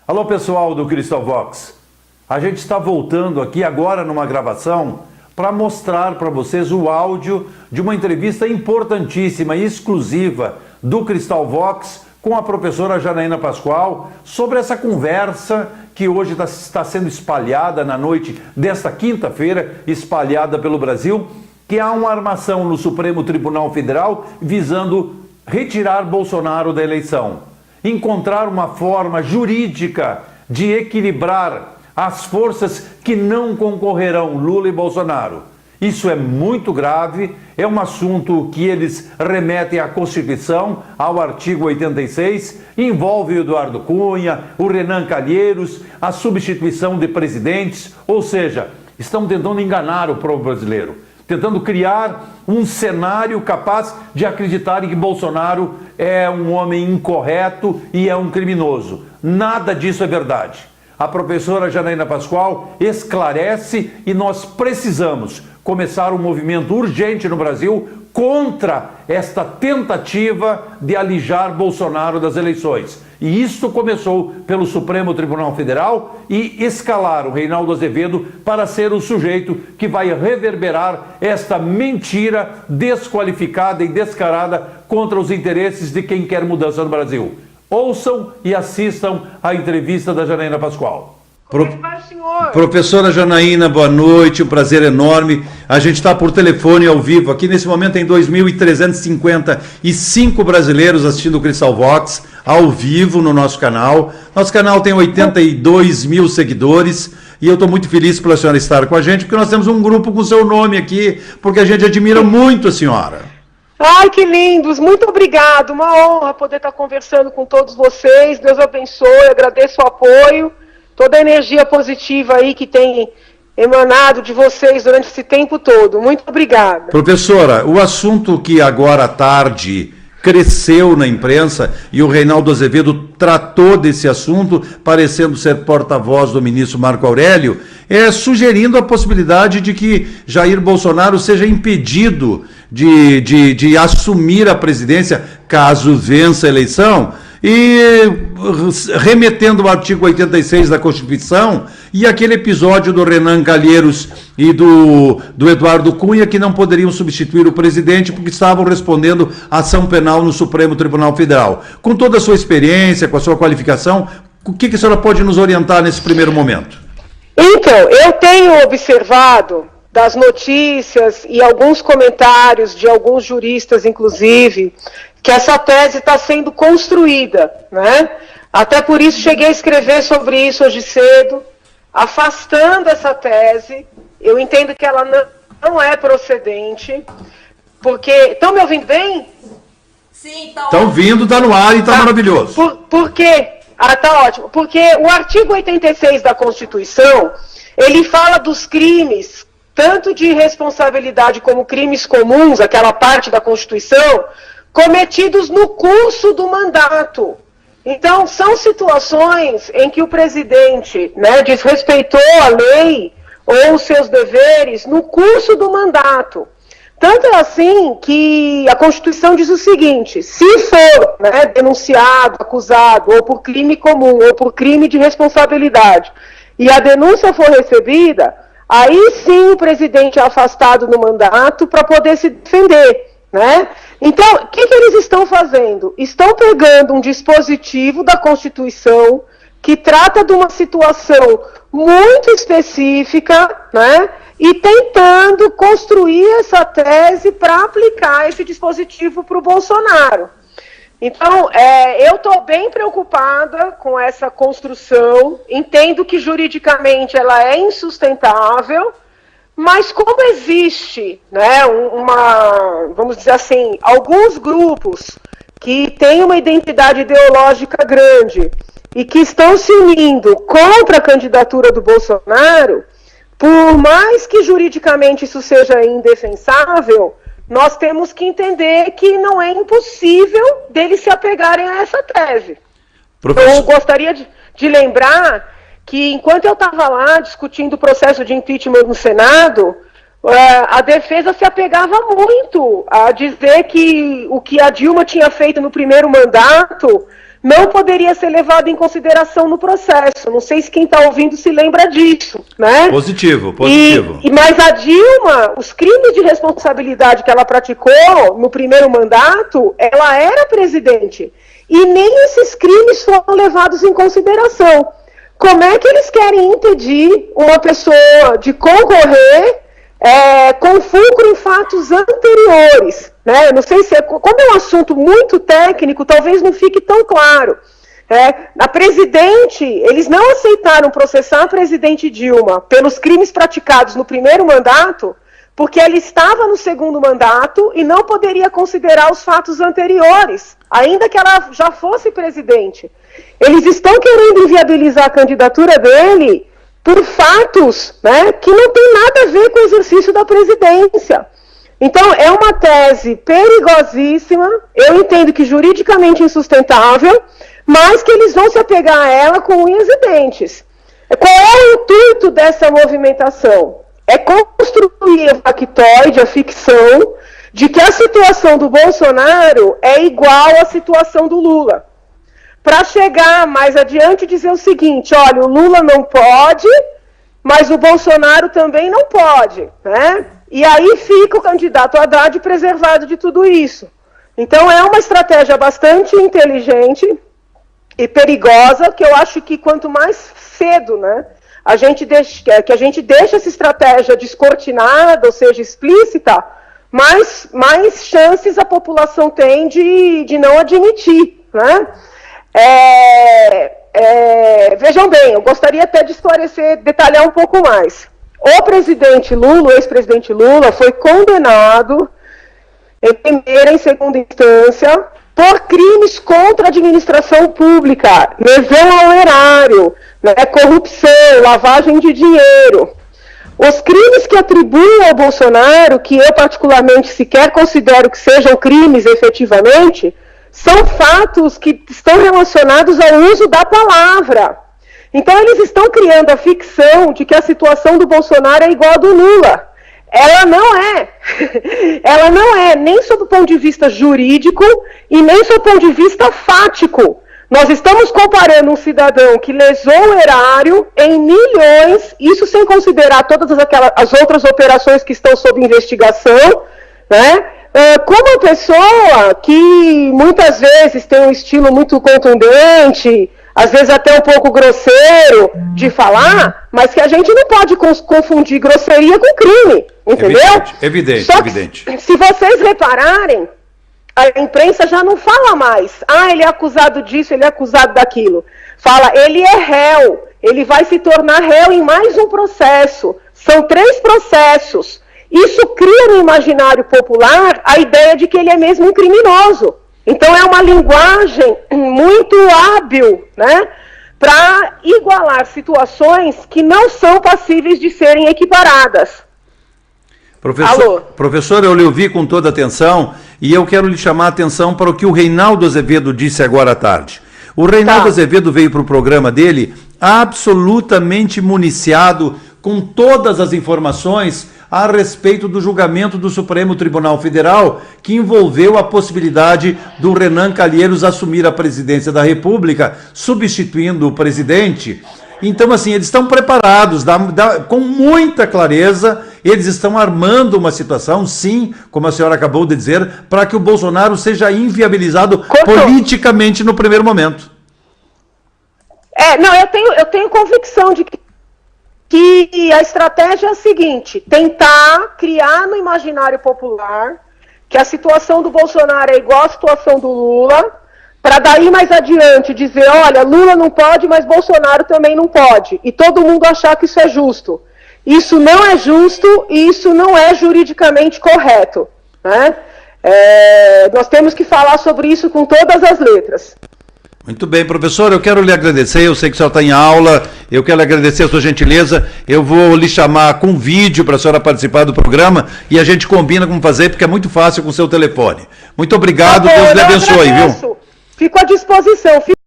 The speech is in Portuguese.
Alô pessoal do Cristal Vox, a gente está voltando aqui agora numa gravação para mostrar para vocês o áudio de uma entrevista importantíssima e exclusiva do Cristal Vox com a professora Janaína Pascoal sobre essa conversa que hoje está sendo espalhada na noite desta quinta-feira, espalhada pelo Brasil, que há uma armação no Supremo Tribunal Federal visando retirar Bolsonaro da eleição. Encontrar uma forma jurídica de equilibrar as forças que não concorrerão, Lula e Bolsonaro. Isso é muito grave, é um assunto que eles remetem à Constituição, ao artigo 86, envolve o Eduardo Cunha, o Renan Calheiros, a substituição de presidentes, ou seja, estão tentando enganar o povo brasileiro, tentando criar um cenário capaz de acreditarem que Bolsonaro é um homem incorreto e é um criminoso. Nada disso é verdade. A professora Janaína Pascoal esclarece e nós precisamos começar um movimento urgente no Brasil contra esta tentativa de alijar Bolsonaro das eleições. E isso começou pelo Supremo Tribunal Federal e escalaram Reinaldo Azevedo para ser o sujeito que vai reverberar esta mentira desqualificada e descarada contra os interesses de quem quer mudança no Brasil. Ouçam e assistam a entrevista da Janaína Pascoal. Professora Janaína, boa noite, um prazer enorme. A gente está por telefone ao vivo. Aqui nesse momento tem 2.355 brasileiros assistindo o Cristal Vox ao vivo no nosso canal. Nosso canal tem 82 mil seguidores e eu estou muito feliz pela senhora estar com a gente, porque nós temos um grupo com seu nome aqui, porque a gente admira muito a senhora. Ai, que lindos, muito obrigado, uma honra poder estar conversando com todos vocês, Deus abençoe, agradeço o apoio, toda a energia positiva aí que tem emanado de vocês durante esse tempo todo, muito obrigada. Professora, o assunto que agora à tarde cresceu na imprensa e o Reinaldo Azevedo tratou desse assunto, parecendo ser porta-voz do ministro Marco Aurélio, sugerindo a possibilidade de que Jair Bolsonaro seja impedido de assumir a presidência caso vença a eleição, e remetendo ao artigo 86 da Constituição e aquele episódio do Renan Calheiros e do Eduardo Cunha, que não poderiam substituir o presidente porque estavam respondendo à ação penal no Supremo Tribunal Federal. Com toda a sua experiência, com a sua qualificação, o que a senhora pode nos orientar nesse primeiro momento? Então, eu tenho observado das notícias e alguns comentários de alguns juristas, inclusive, que essa tese está sendo construída, né? Até por isso cheguei a escrever sobre isso hoje cedo, afastando essa tese. Eu entendo que ela não é procedente, porque... Estão me ouvindo bem? Sim, tá. Estão ouvindo, está no ar e está maravilhoso. Por quê? Ah, tá ótimo. Porque o artigo 86 da Constituição, ele fala dos crimes, tanto de responsabilidade como crimes comuns, aquela parte da Constituição, cometidos no curso do mandato. Então, são situações em que o presidente, né, desrespeitou a lei ou os seus deveres no curso do mandato. Tanto é assim que a Constituição diz o seguinte: se for, né, denunciado, acusado, ou por crime comum, ou por crime de responsabilidade, e a denúncia for recebida, aí sim o presidente é afastado do mandato para poder se defender, né? Então, o que eles estão fazendo? Estão pegando um dispositivo da Constituição que trata de uma situação muito específica, né? E tentando construir essa tese para aplicar esse dispositivo para o Bolsonaro. Então, eu estou bem preocupada com essa construção, entendo que juridicamente ela é insustentável, mas como existe, né, vamos dizer assim, alguns grupos que têm uma identidade ideológica grande e que estão se unindo contra a candidatura do Bolsonaro, por mais que juridicamente isso seja indefensável, nós temos que entender que não é impossível deles se apegarem a essa tese. Professor... Eu gostaria de lembrar que enquanto eu estava lá discutindo o processo de impeachment no Senado, a defesa se apegava muito a dizer que o que a Dilma tinha feito no primeiro mandato não poderia ser levado em consideração no processo. Não sei se quem está ouvindo se lembra disso, né? Positivo. Mas a Dilma, os crimes de responsabilidade que ela praticou no primeiro mandato, ela era presidente. E nem esses crimes foram levados em consideração. Como é que eles querem impedir uma pessoa de concorrer com fulcro em fatos anteriores? Né? Eu não sei se como é um assunto muito técnico, talvez não fique tão claro. A presidente, eles não aceitaram processar a presidente Dilma pelos crimes praticados no primeiro mandato, porque ela estava no segundo mandato e não poderia considerar os fatos anteriores, ainda que ela já fosse presidente. Eles estão querendo inviabilizar a candidatura dele por fatos, né, que não tem nada a ver com o exercício da presidência. Então, é uma tese perigosíssima, eu entendo que juridicamente insustentável, mas que eles vão se apegar a ela com unhas e dentes. Qual é o intuito dessa movimentação? É construir a factoide, a ficção, de que a situação do Bolsonaro é igual à situação do Lula. Para chegar mais adiante e dizer o seguinte, olha, o Lula não pode, mas o Bolsonaro também não pode, né? E aí fica o candidato Haddad preservado de tudo isso. Então é uma estratégia bastante inteligente e perigosa, que eu acho que quanto mais cedo, né, a gente deixa essa estratégia descortinada, ou seja, explícita, mais chances a população tem de não admitir, né? Vejam bem, eu gostaria até de esclarecer, detalhar um pouco mais. O presidente Lula, o ex-presidente Lula, foi condenado em primeira e segunda instância por crimes contra a administração pública, lesão ao erário, né, corrupção, lavagem de dinheiro. Os crimes que atribuem ao Bolsonaro, que eu particularmente sequer considero que sejam crimes efetivamente, são fatos que estão relacionados ao uso da palavra. Então eles estão criando a ficção de que a situação do Bolsonaro é igual a do Lula. Ela não é. Ela não é, nem sob o ponto de vista jurídico e nem sob o ponto de vista fático. Nós estamos comparando um cidadão que lesou o erário em milhões, isso sem considerar todas as outras operações que estão sob investigação, né? Com uma pessoa que muitas vezes tem um estilo muito contundente, às vezes até um pouco grosseiro de falar, mas que a gente não pode confundir grosseria com crime, entendeu? Evidente. Se vocês repararem, a imprensa já não fala mais, ele é acusado disso, ele é acusado daquilo. Fala, ele é réu, ele vai se tornar réu em mais um processo. São 3 processos. Isso cria no imaginário popular a ideia de que ele é mesmo um criminoso. Então é uma linguagem muito hábil, né, para igualar situações que não são passíveis de serem equiparadas. Professor, eu lhe ouvi com toda atenção e eu quero lhe chamar a atenção para o que o Reinaldo Azevedo disse agora à tarde. O Reinaldo Azevedo veio para o programa dele absolutamente municiado com todas as informações a respeito do julgamento do Supremo Tribunal Federal, que envolveu a possibilidade do Renan Calheiros assumir a presidência da República, substituindo o presidente. Então, assim, eles estão preparados, com muita clareza, eles estão armando uma situação, sim, como a senhora acabou de dizer, para que o Bolsonaro seja inviabilizado politicamente no primeiro momento. Eu tenho convicção de que a estratégia é a seguinte, tentar criar no imaginário popular que a situação do Bolsonaro é igual à situação do Lula, para daí mais adiante dizer, olha, Lula não pode, mas Bolsonaro também não pode, e todo mundo achar que isso é justo. Isso não é justo e isso não é juridicamente correto, né? Nós temos que falar sobre isso com todas as letras. Muito bem, professor, eu quero lhe agradecer, eu sei que a senhora está em aula, eu quero lhe agradecer a sua gentileza, eu vou lhe chamar com vídeo para a senhora participar do programa e a gente combina como fazer, porque é muito fácil com o seu telefone. Muito obrigado, Deus lhe abençoe, viu? Fico à disposição.